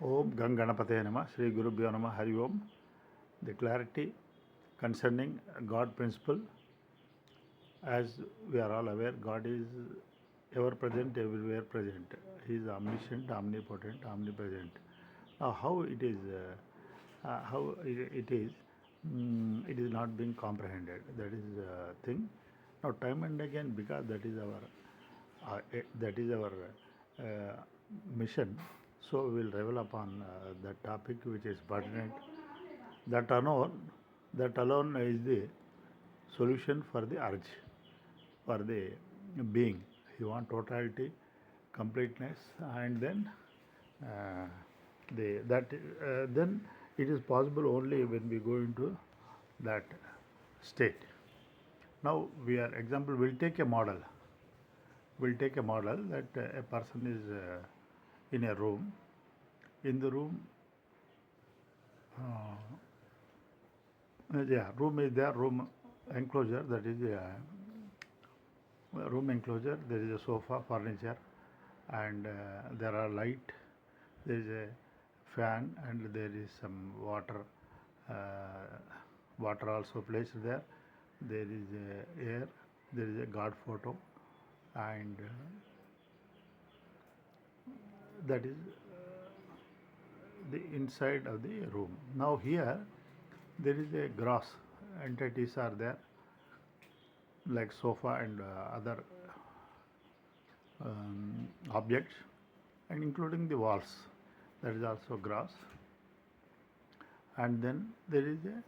Om Ganganapate Nama, Sri Gurubhyo Nama, hariom. The clarity concerning God principle. As we are all aware, God is ever present, everywhere present. He is omniscient, omnipotent, omnipresent. Now, it is not being comprehended. That is the thing. Now, time and again, because that is our mission. So we will revel upon that topic which is pertinent. That alone is the solution for the urge, for the being. You want totality, completeness, and then then it is possible only when we go into that state. Now we'll take a model. We'll take a model that a person is in a room. In the room, room is there, room enclosure, that is room enclosure, there is a sofa, furniture, and there are light, there is a fan, and there is some water also placed there. There is a air, there is a God photo, and that is the inside of the room. Now here there is a gross entities are there, like sofa and other objects, and including the walls, that is also gross. And then there is a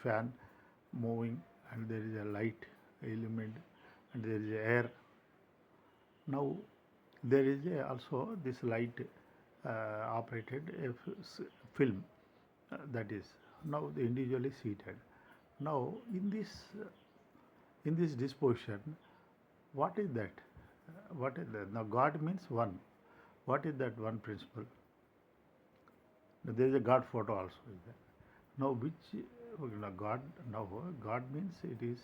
fan moving, and there is a light element, and there is air. Now there is also this light operated film, that is now individually seated. Now in this disposition, what is that? What is that? Now God means one. What is that one principle? There is a God photo also is there. Now God means it is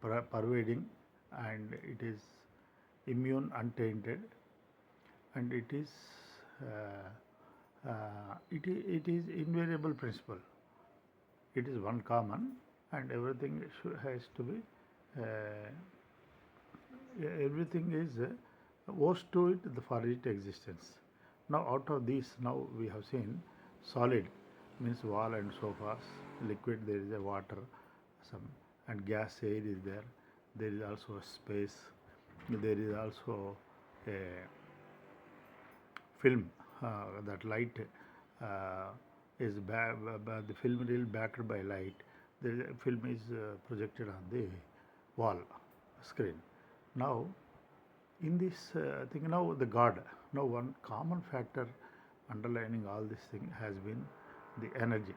pervading, and it is immune, untainted, and it is invariable principle. It is one common, and everything has to be everything is owes to it for its existence. Now out of these, now we have seen solid means wall and sofas, liquid there is a water, some, and gas air is there. There is also a space. There is also a film, that light is the film reel backed by light. The film is projected on the wall screen. Now in this thing, now the God, now one common factor underlining all this thing has been the energy.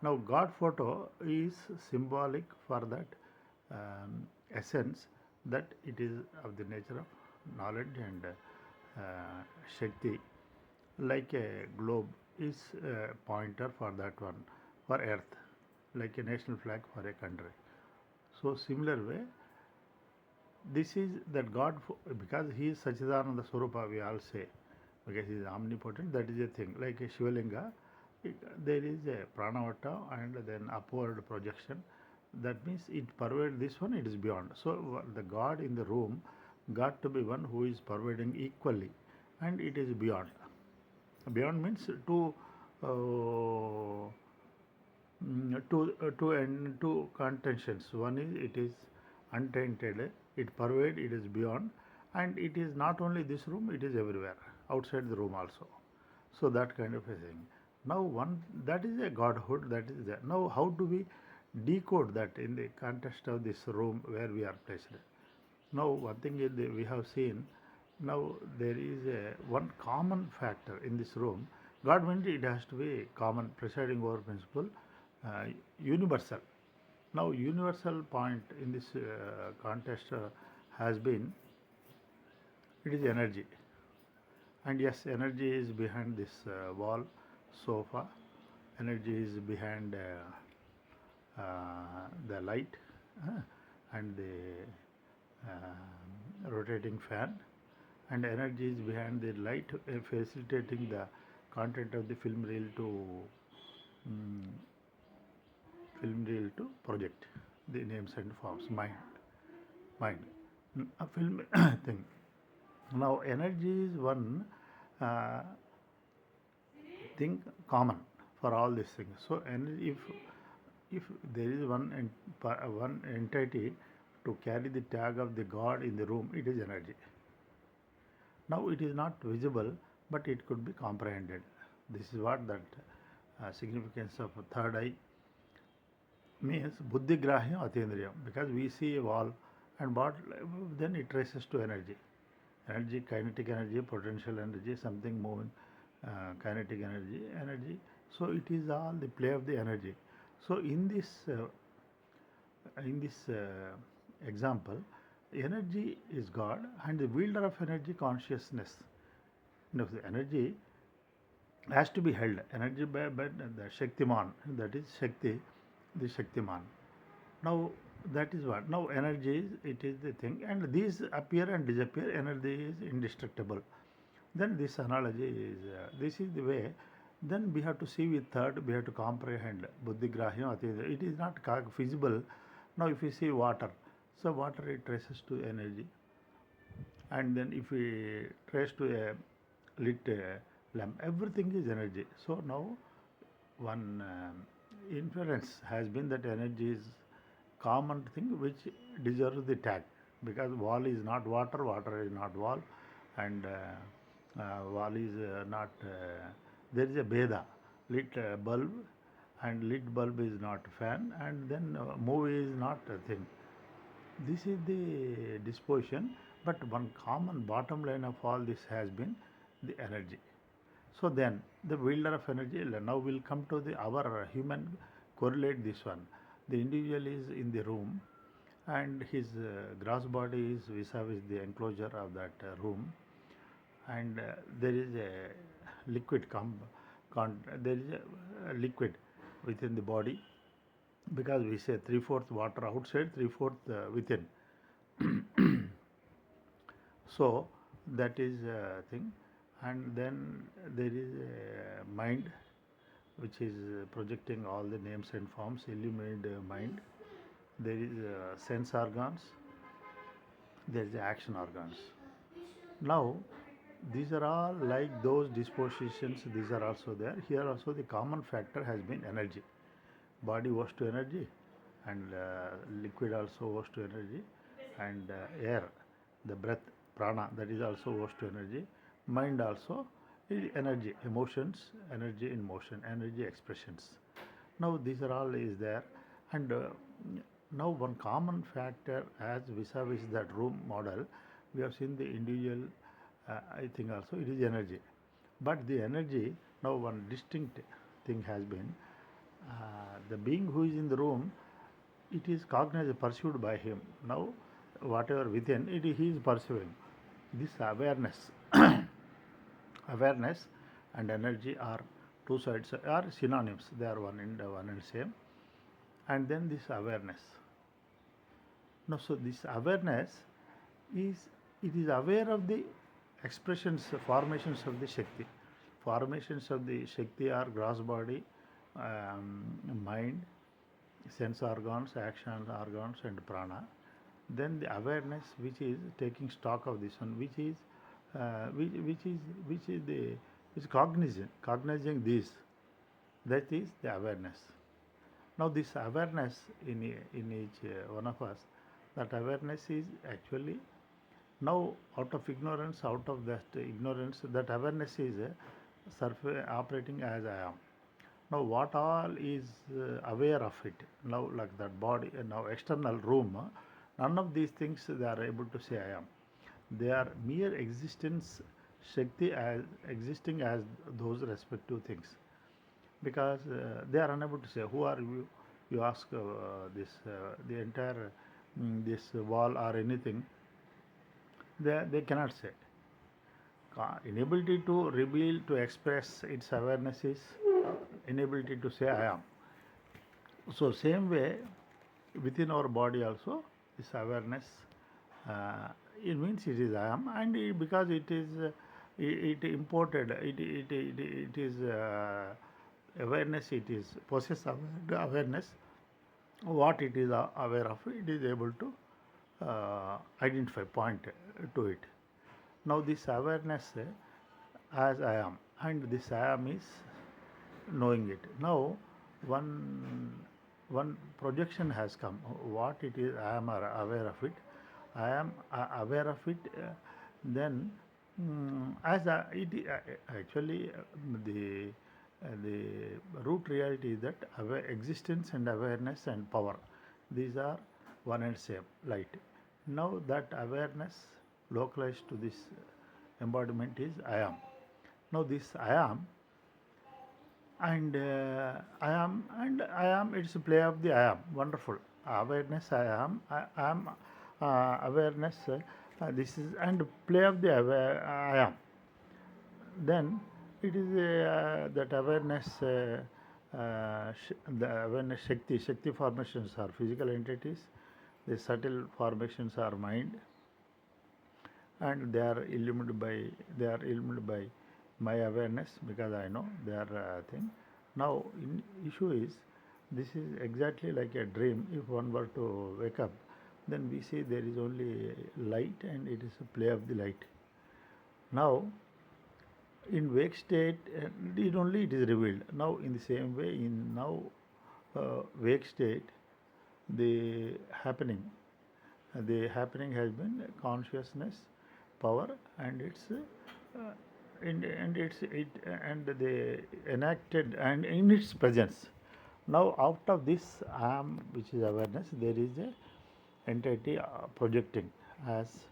Now God photo is symbolic for that essence, that it is of the nature of knowledge and Shakti, like a globe is a pointer for that one, for earth, like a national flag for a country. So similar way, this is that God, because he is Sachidananda Swarupa, we all say, because he is omnipotent, that is a thing. Like a Shivalinga, there is a pranavata and then upward projection. That means it pervades this one, it is beyond. So the God in the room got to be one who is pervading equally, and it is beyond. Beyond means two contentions. One is it is untainted, it pervades, it is beyond, and it is not only this room, it is everywhere, outside the room also. So that kind of a thing. Now that is a godhood, that is there. Now how do we decode that in the context of this room where we are placed? Now one thing is we have seen, now there is one common factor in this room. God meant it has to be common, presiding over principle, universal. Now universal point in this context has been, it is energy. And yes, energy is behind this wall, sofa, energy is behind the light, and the rotating fan, and energy is behind the light, facilitating the content of the mm, film reel to project the names and forms. Mind. A film thing. Now, energy is one uh, thing common for all these things. So, energy, if there is one entity to carry the tag of the God in the room, it is energy. Now, it is not visible, but it could be comprehended. This is what that significance of third eye means. Buddhi grahyam atendriyam, because we see a wall and what, then it traces to energy. Energy, kinetic energy, potential energy, something moving, kinetic energy. So it is all the play of the energy. So in this example, energy is God, and the wielder of energy, consciousness. The energy has to be held. Energy by the Shaktiman, that is Shakti, the Shaktiman. Now that is what. Now energy is, it is the thing, and these appear and disappear. Energy is indestructible. Then this analogy is, this is the way. Then we have to see with third, we have to comprehend. Buddhi grahyam atidya. It is not feasible. Now if we see water, so water it traces to energy. And then if we trace to a lit lamp, everything is energy. So now one inference has been that energy is common thing which deserves the tag, because wall is not water, water is not wall, and wall is not, there is a bheda, lit bulb, and lit bulb is not fan, and then movie is not a thing. This is the disposition, but one common bottom line of all this has been the energy. So then the wielder of energy, now we'll come to our human correlate this one. The individual is in the room, and his gross body is vis-a-vis the enclosure of that room, and there is a liquid there is a liquid within the body, because we say 3/4 water outside, 3/4 within. So that is a thing, and then there is a mind which is projecting all the names and forms, illuminated mind. There is sense organs, there is action organs. Now these are all like those dispositions, these are also there. Here also the common factor has been energy. Body owes to energy, and liquid also owes to energy, and air, the breath, prana, that is also owes to energy. Mind also is energy, emotions, energy in motion, energy expressions. Now these are all is there, and now one common factor as vis-a-vis that room model, we have seen the individual, I think also it is energy. But the energy, now one distinct thing has been, the being who is in the room, it is cognized, pursued by him. Now whatever within, he is pursuing. This awareness, awareness and energy are two sides, are synonyms. They are one and same. And then this awareness. Now, so this awareness is, it is aware of the expressions, formations of the Shakti. Formations of the Shakti are gross body, mind, sense organs, action organs, and prana. Then the awareness, which is taking stock of this one, which is cognizing this. That is the awareness. Now this awareness in each one of us, that awareness is actually, now out of ignorance, out of that ignorance, that awareness is operating as I am. Now what all is aware of it, now like that body, now external room, none of these things they are able to say I am. They are mere existence, Shakti as existing as those respective things, because they are unable to say who are you. You ask the entire this wall or anything, they cannot say. Inability to reveal, to express its awareness is inability to say I am. So same way within our body also, this awareness it means it is I am, and because it is it imported it is awareness, it is possess awareness, what it is aware of, it is able to identify, point to it. Now this awareness as I am, and this I am is knowing it. Now one one projection has come. What it is, I am aware of it. I am aware of it. Then as actually the root reality is that existence and awareness and power, these are one and same light. Now that awareness localized to this embodiment is I am. Now this I am, and I am, it's a play of the I am. Wonderful awareness. I am awareness. This is and play of the I am. Then it is that awareness. The awareness Shakti formations are physical entities. The subtle formations are mind, and they are illuminated by my awareness, because I know they are thing. Now issue is, this is exactly like a dream. If one were to wake up, then we see there is only light, and it is a play of the light. Now in wake state, it is revealed. Now in the same way, in now wake state, the happening has been consciousness, power, and its and the enacted and in its presence. Now out of this I am, which is awareness, there is a entity projecting as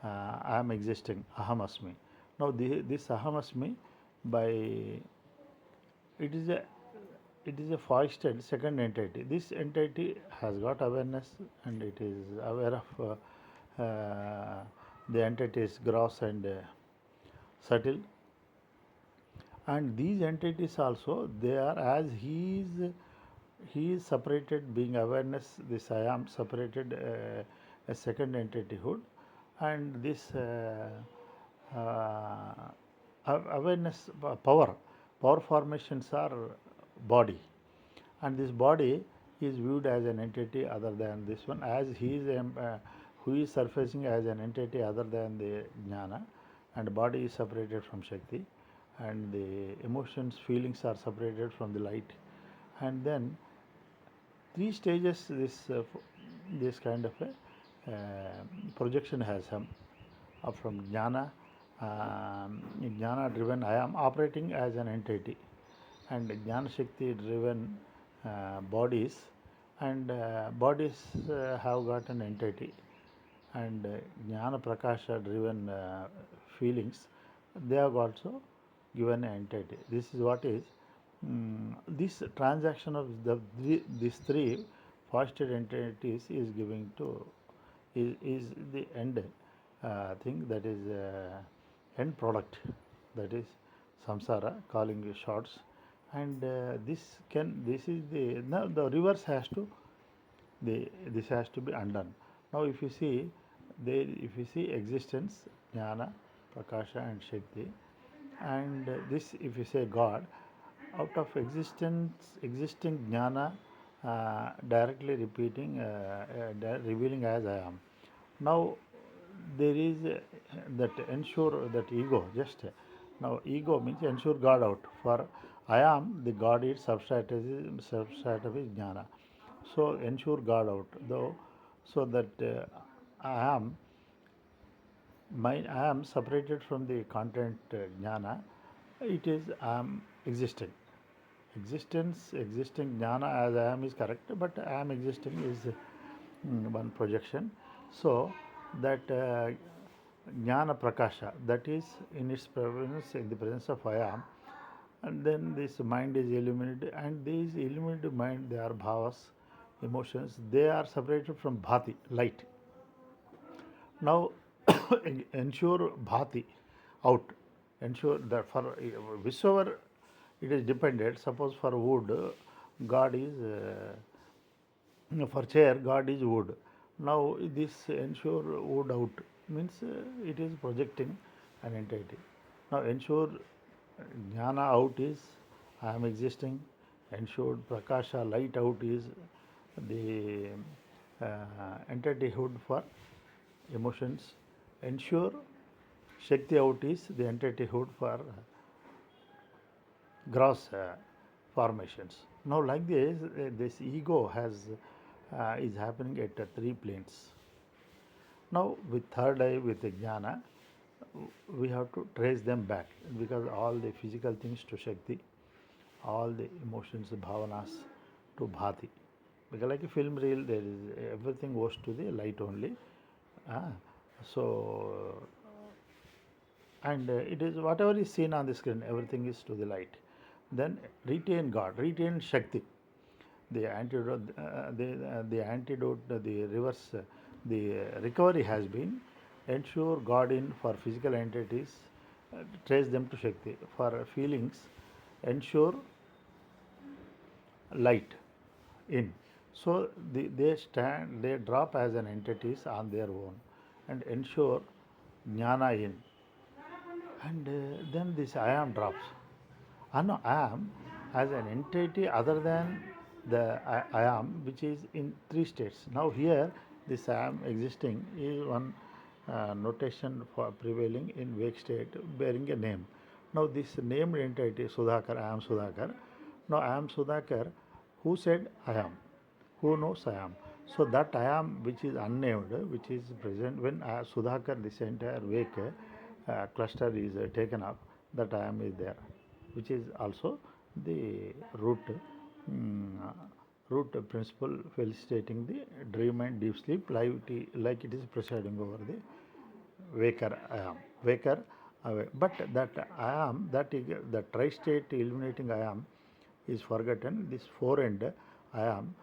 I am existing, aham asmi. Now this aham asmi, by it is a foisted second entity. This entity has got awareness, and it is aware of the entities gross and subtle. And these entities also, they are, as he is separated, being awareness, this I am separated a second entityhood, and this awareness power formations are body, and this body is viewed as an entity other than this one, as he is who is surfacing as an entity other than the jnana, and body is separated from Shakti, and the emotions, feelings are separated from the light. And then three stages this kind of a projection has come from jnana. Jnana driven I am operating as an entity, and Jnana Shakti driven bodies, and bodies have got an entity, and Jnana Prakasha driven feelings, they have also given an entity. This is what is this transaction of these three fostered entities is giving to is the end thing, that is end product, that is samsara, calling shots. And this is the, now the reverse has to this has to be undone. Now if you see existence, jnana, prakasha and shakti, and this, if you say God, out of existing jnana, directly revealing as I am. Now there is that ensure that ego, just now ego means ensure God out. For I am, the God is substrate of jnana. So ensure God out, though, so that I am separated from the content jnana. It is I am existing. Existing jnana as I am is correct, but I am existing is one projection. So that jnana prakasha, that is in its presence, in the presence of I am, and then this mind is illuminated, and these illuminated mind, they are bhavas, emotions, they are separated from bhati, light. Now ensure bhati out, ensure that for whichever it is dependent. Suppose for wood, God is for chair, God is wood. Now this ensure would out means it is projecting an entity. Now ensure jnana out is I am existing. Ensured prakasha light out is the entityhood for emotions. Ensure shakti out is the entityhood for gross formations. Now, like this ego has is happening at three planes. Now, with third eye, with jnana, we have to trace them back because all the physical things to Shakti, all the emotions, bhavanas to Bhati. Because like a film reel, there is everything goes to the light only. Ah, so and it is whatever is seen on the screen, everything is to the light. Then retain God, retain Shakti. The reverse, the recovery has been ensure God in for physical entities, trace them to Shakti. For feelings, ensure light in. So they drop as an entities on their own and ensure jnana in. And then this I am drops. No, I am as an entity other than the I am, which is in three states. Now here, this I am existing is one notation for prevailing in wake state bearing a name. Now this named entity Sudhakar, I am Sudhakar. Now I am Sudhakar. Who said I am? Who knows I am? So that I am which is unnamed, which is present when Sudhakar, this entire wake cluster is taken up, that I am is there, which is also the mm, root principle felicitating the dream and deep sleep like it is presiding over the waker I am. Waker, but that I am, that is the tri-state illuminating I am is forgotten. This four end I am,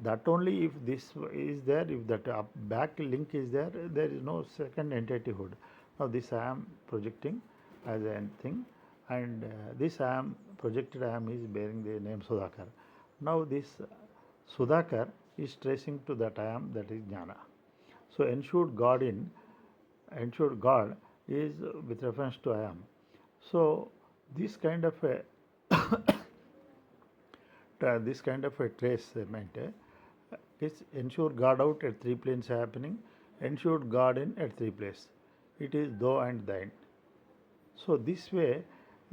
that only if this is there, if that back link is there, there is no second entityhood. Now this I am projecting as a thing, and this I am projected I am is bearing the name Sudhakar. Now this Sudhakar is tracing to that I am, that is jnana. So ensured God is with reference to I am. So this kind of a tracement is ensure God out at three planes happening, ensured God in at three places. It is thou and thine. So this way,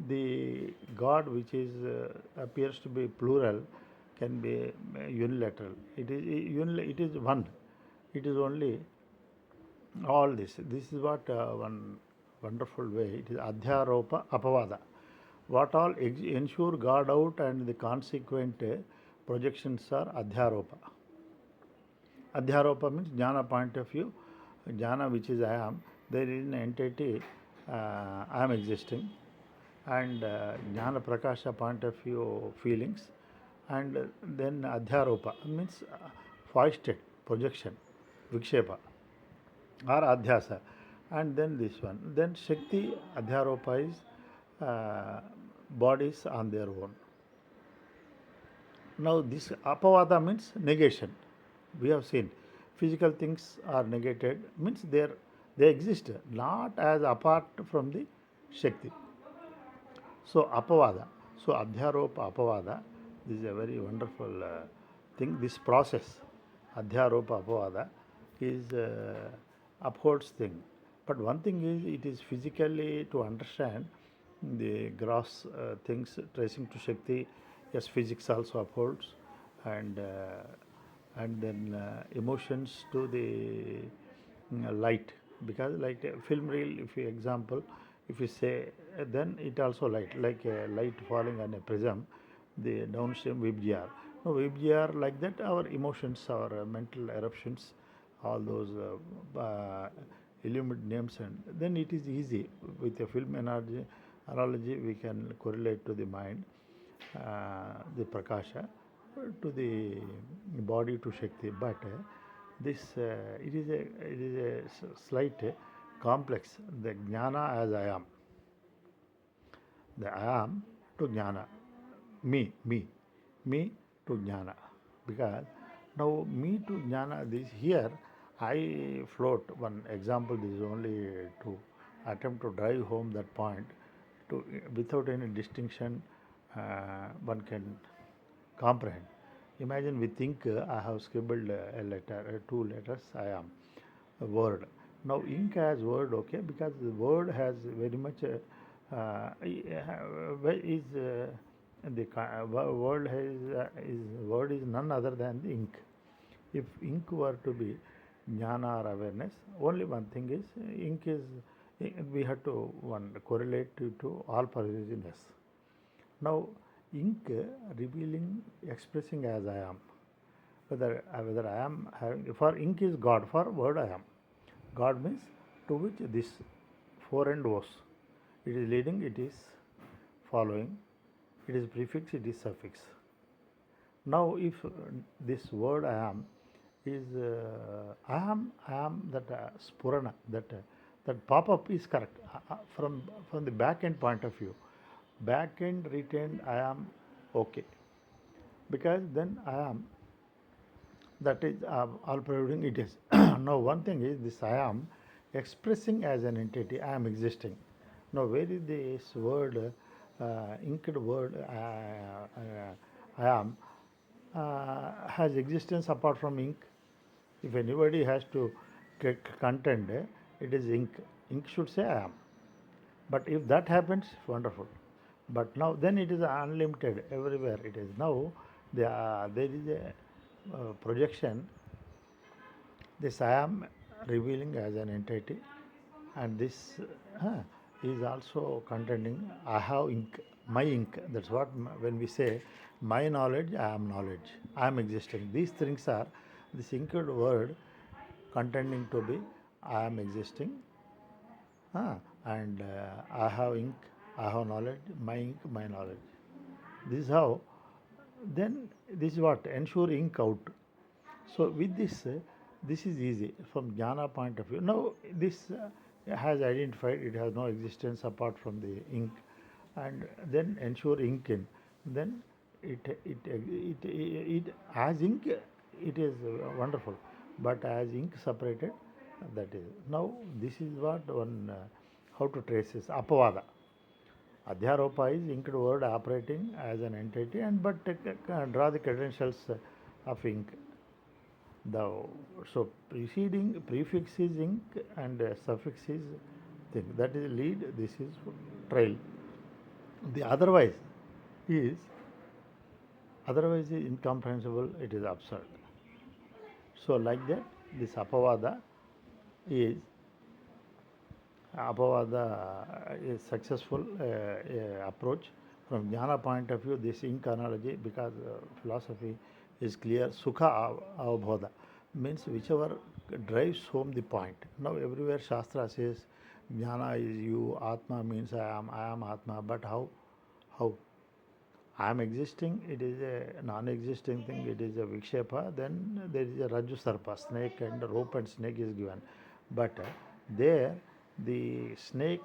the God which is appears to be plural can be unilateral. It is one. It is only all this. This is what one wonderful way. It is adhyaropa apavada. What all ensure God out and the consequent projections are adhyaropa. Adhyaropa means jnana point of view. Jnana which is I am. There is an entity I am existing, and jnana prakasha point of view feelings, and then adhyaropa means foisted projection, vikshepa or adhyasa, and then this one. Then Shakti adhyaropa is bodies on their own. Now this apavada means negation. We have seen physical things are negated means they exist not as apart from the Shakti. So apavada. So adhyaropa apavada. This is a very wonderful thing. This process, adhyaropa apavada, is upholds thing. But one thing is it is physically to understand the gross things tracing to Shakti. Yes, physics also upholds, and then emotions to the light, because like a film reel, if you example, if you say then it also like a light falling on a prism, the downstream vibgr. No vibgr like that our emotions, our mental eruptions, all those illumined names, and then it is easy with a film analogy we can correlate to the mind, the prakasha, to the body to Shakti. But this it is a slight complex. The jnana as I am, the I am to jnana, me to jnana, because now me to jnana this here I float one example. This is only to attempt to drive home that point. To without any distinction, one can comprehend. Imagine with ink, I have scribbled a letter, two letters. I am a word. Now ink has word, okay, because the word has very much is the word is word is none other than the ink. If ink were to be jnana or awareness, only one thing is ink is we have to one correlate to all pervasiveness. Now ink revealing, expressing as I am. Whether I am having, for ink is God, for word I am. God means to which this four and O's. It is leading, it is following, it is prefix, it is suffix. Now if this word I am is I am that spurana, that pop up is correct from the back end point of view. Back end retained I am okay, because then I am, that is all providing it is. Now one thing is this I am expressing as an entity, I am existing. Now where is this word, inked word I am has existence apart from ink? If anybody has to get content, it is ink. Ink should say I am. But if that happens, wonderful. But now then it is unlimited everywhere. It is now there is a projection. This I am revealing as an entity, and this is also containing I have ink, my ink. That's what when we say my knowledge, I am knowledge, I am existing. These things are this inked word contending to be I am existing, and I have ink, I have knowledge, my ink, my knowledge. This is how. Then this is what ensure ink out. So with this, this is easy from jnana point of view. Now this has identified it has no existence apart from the ink, and then ensure ink in. Then it as ink it is wonderful, but as ink separated, that is. Now this is what one how to trace this apavada. Adhyaropa is inked word operating as an entity, and but draw the credentials of ink. The so preceding prefix is ink and suffix is thing. That is lead. This is trail. The is otherwise is incomprehensible. It is absurd. So like that, this is apavada is successful approach from jnana point of view. This ink analogy, because philosophy is clear. Sukha avabodha means whichever drives home the point. Now everywhere Shastra says jnana is you, Atma means I am Atma. But how? How? I am existing, it is a non-existing thing, it is a vikshepa. Then there is a Raju Sarpa, snake and rope and snake is given. But there the snake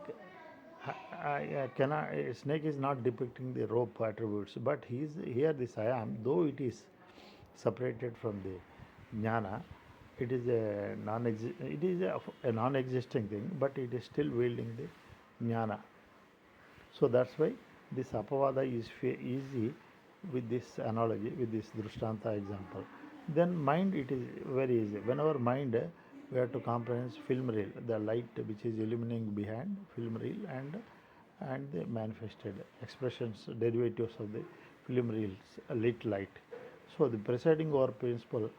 snake is not depicting the rope attributes, but he is here this I am, though it is separated from the jnana, it is a non-existing thing, but it is still wielding the jnana. So that's why this apavada is easy with this analogy, with this drishtanta example. Then mind, it is very easy. Whenever mind, we have to comprehend film reel, the light which is illuminating behind film reel, and the manifested expressions, derivatives of the film reels, lit light. So the presiding over principle,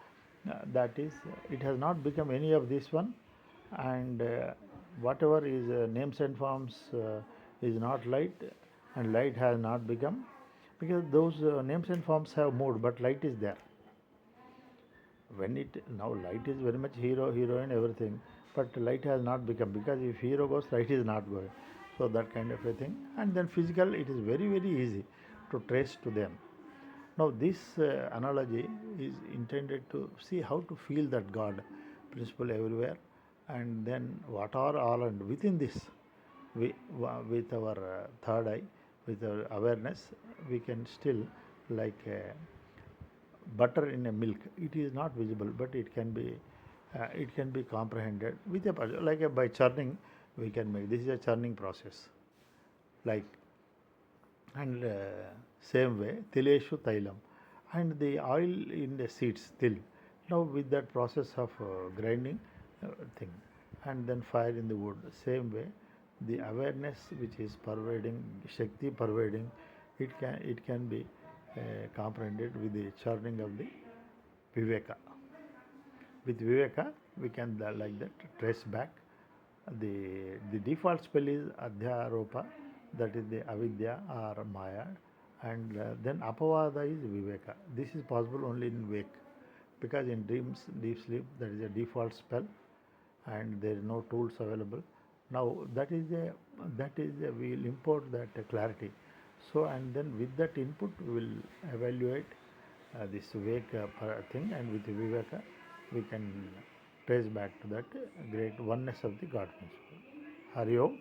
that is, it has not become any of this one, and whatever is names and forms is not light, and light has not become, because those names and forms have moved, but light is there. When it now light is very much hero, heroine, everything, but light has not become, because if hero goes, light is not going. So that kind of a thing. And then physical, it is very easy to trace to them. Now this analogy is intended to see how to feel that God principle everywhere, and then what are all, and within this, with our third eye, with our awareness, we can still, like butter in a milk, it is not visible, but it can be it can be comprehended with a like a, by churning we can make. This is a churning process. Like and same way tileshu tailam and the oil in the seeds till. Now with that process of grinding thing and then fire in the wood, same way the awareness which is pervading shakti pervading, it can be comprehended with the churning of the viveka. With viveka we can like that trace back the default spell is adhyaropa, that is the avidya or maya, and then apavada is viveka. This is possible only in wake, because in dreams deep sleep there is a default spell and there is no tools available. Now that is a we will import that clarity. So and then with that input we will evaluate this wake thing, and with viveka we can trace back to that great oneness of the God principle. Hariom.